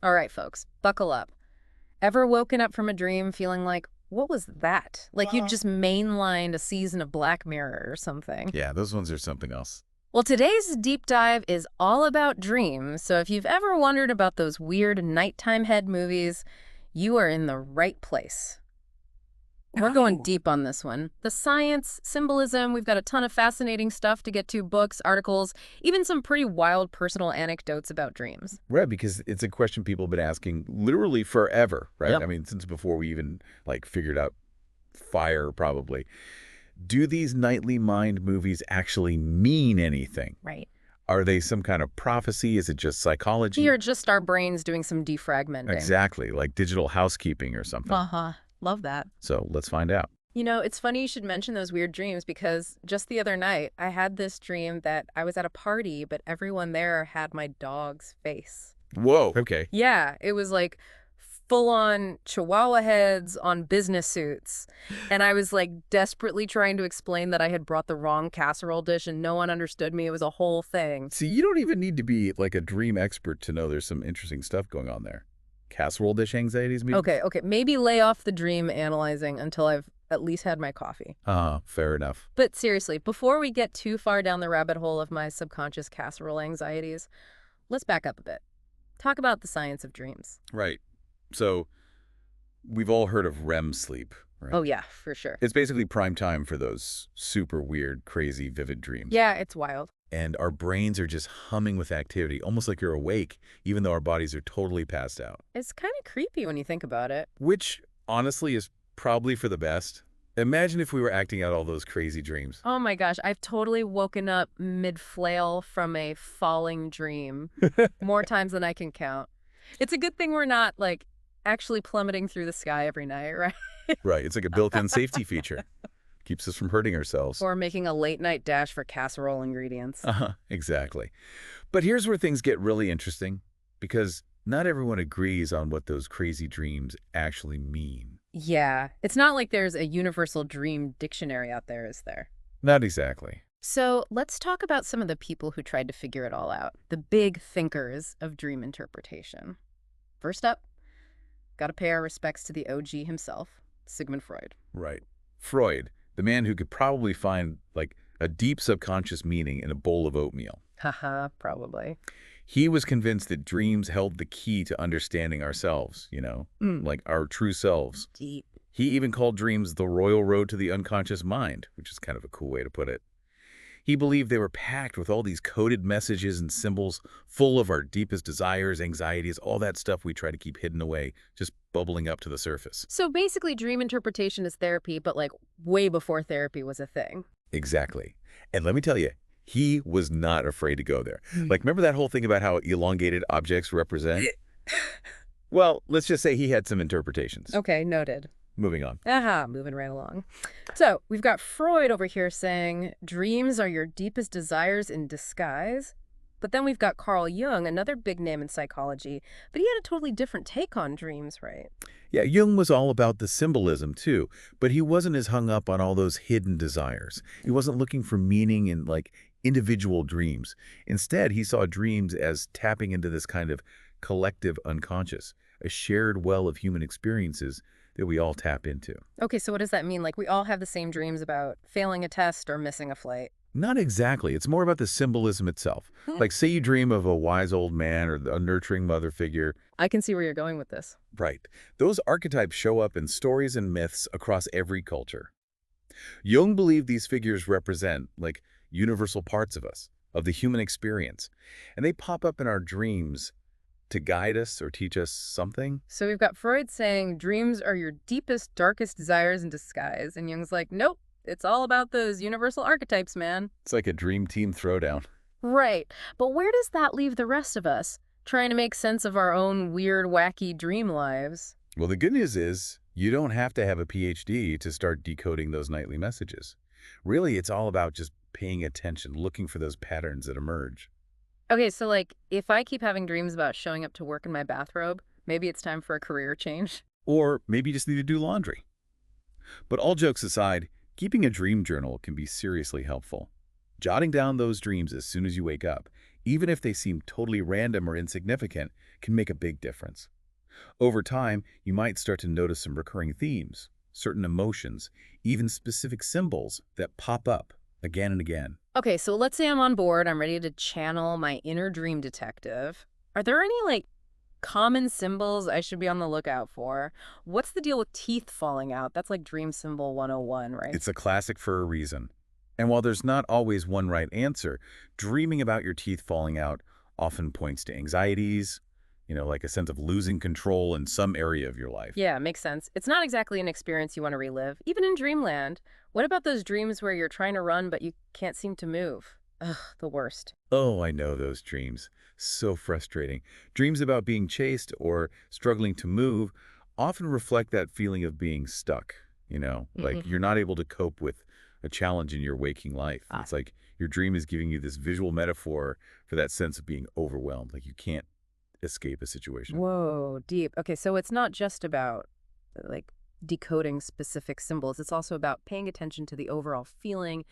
All right, folks, buckle up. Ever woken up from a dream feeling like, what was that? Like you'd just mainlined a season of Black Mirror or something. Yeah, those ones are something else. Well, today's deep dive is all about dreams, so if you've ever wondered about those weird nighttime head movies, you are in the right place. We're going Oh. deep on this one. The science, symbolism, we've got a ton of fascinating stuff to get to, books, articles, even some pretty wild personal anecdotes about dreams. Right, because it's a question people have been asking literally forever, right? Yep. I mean, since before we even, figured out fire, probably. Do these nightly mind movies actually mean anything? Right. Are they some kind of prophecy? Is it just psychology? Here, just our brains doing some defragmenting. Exactly, like digital housekeeping or something. Uh-huh. Love that. So let's find out. You know, it's funny you should mention those weird dreams because just the other night, I had this dream that I was at a party, but everyone there had my dog's face. Whoa. Okay. Yeah, it was like full-on chihuahua heads on business suits. And I was like desperately trying to explain that I had brought the wrong casserole dish and no one understood me. It was a whole thing. See, you don't even need to be like a dream expert to know there's some interesting stuff going on there. Casserole dish anxieties, maybe? Okay, maybe lay off the dream analyzing until I've at least had my coffee. Fair enough. But seriously, before we get too far down the rabbit hole of my subconscious casserole anxieties, let's back up a bit. Talk about the science of dreams. Right. So we've all heard of REM sleep, right? Oh yeah, for sure. It's basically prime time for those super weird, crazy, vivid dreams. Yeah, it's wild. And our brains are just humming with activity, almost like you're awake, even though our bodies are totally passed out. It's kind of creepy when you think about it. Which, honestly, is probably for the best. Imagine if we were acting out all those crazy dreams. Oh my gosh, I've totally woken up mid-flail from a falling dream more times than I can count. It's a good thing we're not, like, actually plummeting through the sky every night, right? Right, it's like a built-in safety feature. Keeps us from hurting ourselves. Or making a late-night dash for casserole ingredients. Exactly. But here's where things get really interesting, because not everyone agrees on what those crazy dreams actually mean. Yeah, it's not like there's a universal dream dictionary out there, is there? Not exactly. So let's talk about some of the people who tried to figure it all out, the big thinkers of dream interpretation. First up, gotta pay our respects to the OG himself, Sigmund Freud. Right. Freud, the man who could probably find, a deep subconscious meaning in a bowl of oatmeal. Haha, probably. He was convinced that dreams held the key to understanding ourselves, like our true selves. Deep. He even called dreams the royal road to the unconscious mind, which is kind of a cool way to put it. He believed they were packed with all these coded messages and symbols full of our deepest desires, anxieties, all that stuff we try to keep hidden away, just bubbling up to the surface. So basically, dream interpretation is therapy, but like way before therapy was a thing. Exactly. And let me tell you, he was not afraid to go there. Remember that whole thing about how elongated objects represent? Well, let's just say he had some interpretations. Okay, noted. Moving on. Aha, moving right along. So we've got Freud over here saying dreams are your deepest desires in disguise. But then we've got Carl Jung, another big name in psychology, but he had a totally different take on dreams, right? Yeah, Jung was all about the symbolism too, but he wasn't as hung up on all those hidden desires. He wasn't looking for meaning in individual dreams. Instead, he saw dreams as tapping into this kind of collective unconscious, a shared well of human experiences that we all tap into. Okay, so what does that mean? Like we all have the same dreams about failing a test or missing a flight? Not exactly. It's more about the symbolism itself. Like, say you dream of a wise old man or a nurturing mother figure. I can see where you're going with this. Right. Those archetypes show up in stories and myths across every culture. Jung believed these figures represent, universal parts of us, of the human experience. And they pop up in our dreams to guide us or teach us something. So we've got Freud saying dreams are your deepest, darkest desires in disguise. And Jung's like, nope, it's all about those universal archetypes, man. It's like a dream team throwdown. Right. But where does that leave the rest of us, trying to make sense of our own weird, wacky dream lives? Well, the good news is you don't have to have a PhD to start decoding those nightly messages. Really, it's all about just paying attention, looking for those patterns that emerge. Okay, so if I keep having dreams about showing up to work in my bathrobe, maybe it's time for a career change. Or maybe you just need to do laundry. But all jokes aside, keeping a dream journal can be seriously helpful. Jotting down those dreams as soon as you wake up, even if they seem totally random or insignificant, can make a big difference. Over time, you might start to notice some recurring themes, certain emotions, even specific symbols that pop up again and again. Okay, so let's say I'm on board. I'm ready to channel my inner dream detective. Are there any, like, common symbols I should be on the lookout for? What's the deal with teeth falling out? That's like dream symbol 101, right? It's a classic for a reason. And while there's not always one right answer, dreaming about your teeth falling out often points to anxieties, like a sense of losing control in some area of your life. Yeah, makes sense. It's not exactly an experience you want to relive, even in dreamland. What about those dreams where you're trying to run but you can't seem to move? Ugh, the worst. Oh, I know those dreams. So frustrating. Dreams about being chased or struggling to move often reflect that feeling of being stuck, like Hmm. you're not able to cope with a challenge in your waking life. Ah, It's like your dream is giving you this visual metaphor for that sense of being overwhelmed, like you can't escape a situation. whoa, deep. Okay, so it's not just about like decoding specific symbols. It's also about paying attention to the overall feeling,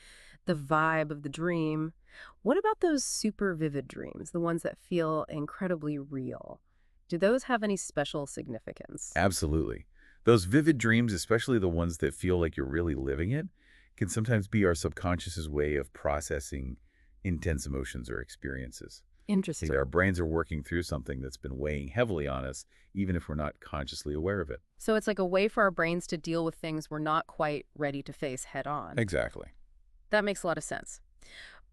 the vibe of the dream. What about those super vivid dreams, the ones that feel incredibly real? Do those have any special significance? Absolutely. Those vivid dreams, especially the ones that feel like you're really living it, can sometimes be our subconscious's way of processing intense emotions or experiences. Like Interesting. our brains are working through something that's been weighing heavily on us, even if we're not consciously aware of it. So it's like a way for our brains to deal with things we're not quite ready to face head on. Exactly. That makes a lot of sense.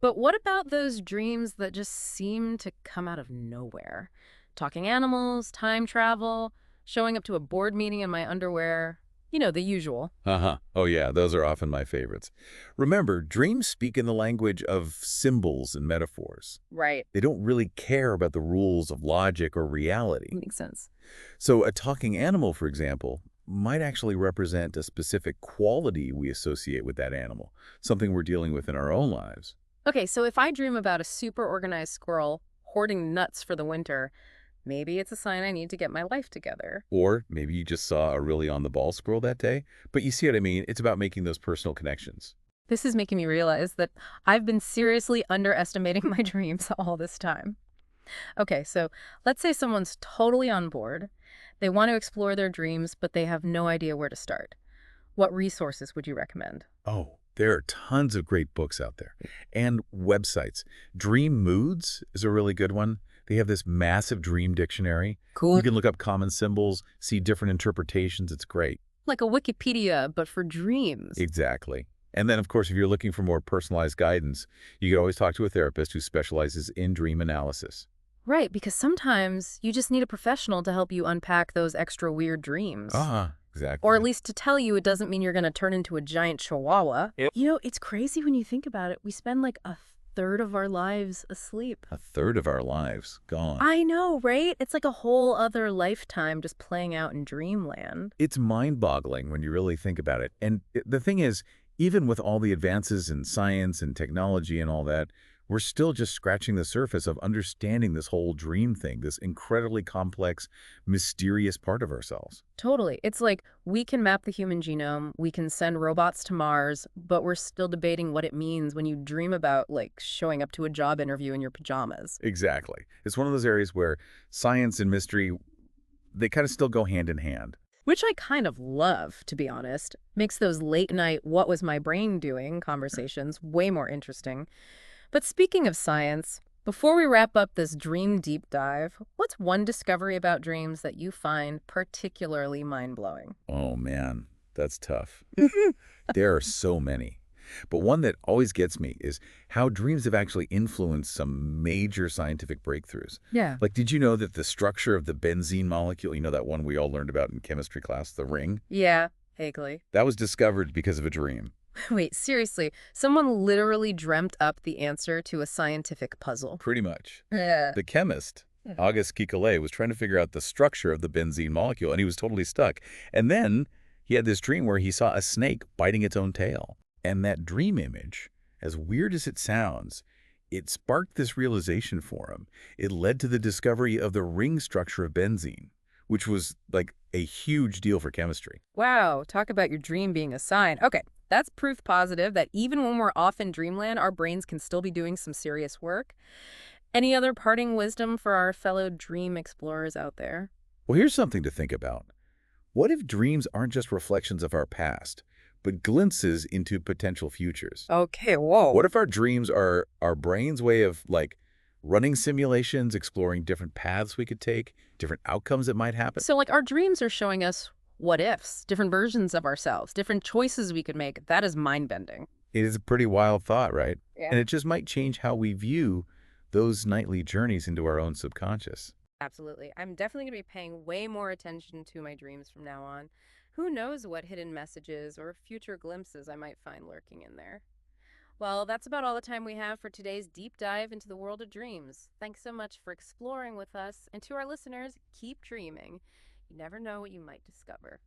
But what about those dreams that just seem to come out of nowhere? Talking animals, time travel, showing up to a board meeting in my underwear. The usual. Uh-huh. Oh, yeah, those are often my favorites. Remember, dreams speak in the language of symbols and metaphors. Right. They don't really care about the rules of logic or reality. Makes sense. So a talking animal, for example, might actually represent a specific quality we associate with that animal, something we're dealing with in our own lives. Okay, so if I dream about a super organized squirrel hoarding nuts for the winter, maybe it's a sign I need to get my life together. Or maybe you just saw a really on-the-ball squirrel that day. But you see what I mean? It's about making those personal connections. This is making me realize that I've been seriously underestimating my dreams all this time. Okay, so let's say someone's totally on board. They want to explore their dreams, but they have no idea where to start. What resources would you recommend? Oh, there are tons of great books out there and websites. Dream Moods is a really good one. They have this massive dream dictionary. Cool. You can look up common symbols, see different interpretations. It's great. Like a Wikipedia, but for dreams. Exactly. And then, of course, if you're looking for more personalized guidance, you can always talk to a therapist who specializes in dream analysis. Right, because sometimes you just need a professional to help you unpack those extra weird dreams. Or at Exactly. least to tell you it doesn't mean you're going to turn into a giant chihuahua. Yep. It's crazy when you think about it. We spend like a third of our lives asleep. A third of our lives gone. I know, right? It's like a whole other lifetime just playing out in dreamland. It's mind-boggling when you really think about it. And the thing is, even with all the advances in science and technology and all that, we're still just scratching the surface of understanding this whole dream thing, this incredibly complex, mysterious part of ourselves. Totally. It's like we can map the human genome, we can send robots to Mars, but we're still debating what it means when you dream about, like, showing up to a job interview in your pajamas. Exactly. It's one of those areas where science and mystery, they kind of still go hand in hand. Which I kind of love, to be honest. Makes those late night, what was my brain doing conversations way more interesting. But speaking of science, before we wrap up this dream deep dive, what's one discovery about dreams that you find particularly mind-blowing? Oh, man, that's tough. There are so many. But one that always gets me is how dreams have actually influenced some major scientific breakthroughs. Yeah. Like, did you know that the structure of the benzene molecule, that one we all learned about in chemistry class, the ring, Yeah, vaguely. that was discovered because of a dream? Wait, seriously, someone literally dreamt up the answer to a scientific puzzle. Pretty much. Yeah. The chemist, Auguste Kekule, was trying to figure out the structure of the benzene molecule, and he was totally stuck. And then he had this dream where he saw a snake biting its own tail. And that dream image, as weird as it sounds, it sparked this realization for him. It led to the discovery of the ring structure of benzene, which was like a huge deal for chemistry. Wow, talk about your dream being a sign. Okay, That's proof positive that even when we're off in dreamland, our brains can still be doing some serious work. Any other parting wisdom for our fellow dream explorers out there? Well, here's something to think about. What if dreams aren't just reflections of our past, but glimpses into potential futures? Okay, whoa. What if our dreams are our brain's way of, like, running simulations, exploring different paths we could take, different outcomes that might happen? So, like, our dreams are showing us what ifs, different versions of ourselves, different choices we could make. That is mind bending. It is a pretty wild thought, right? Yeah. And it just might change how we view those nightly journeys into our own subconscious. Absolutely. I'm definitely going to be paying way more attention to my dreams from now on. Who knows what hidden messages or future glimpses I might find lurking in there. Well, that's about all the time we have for today's deep dive into the world of dreams. Thanks so much for exploring with us. And to our listeners, keep dreaming. You never know what you might discover.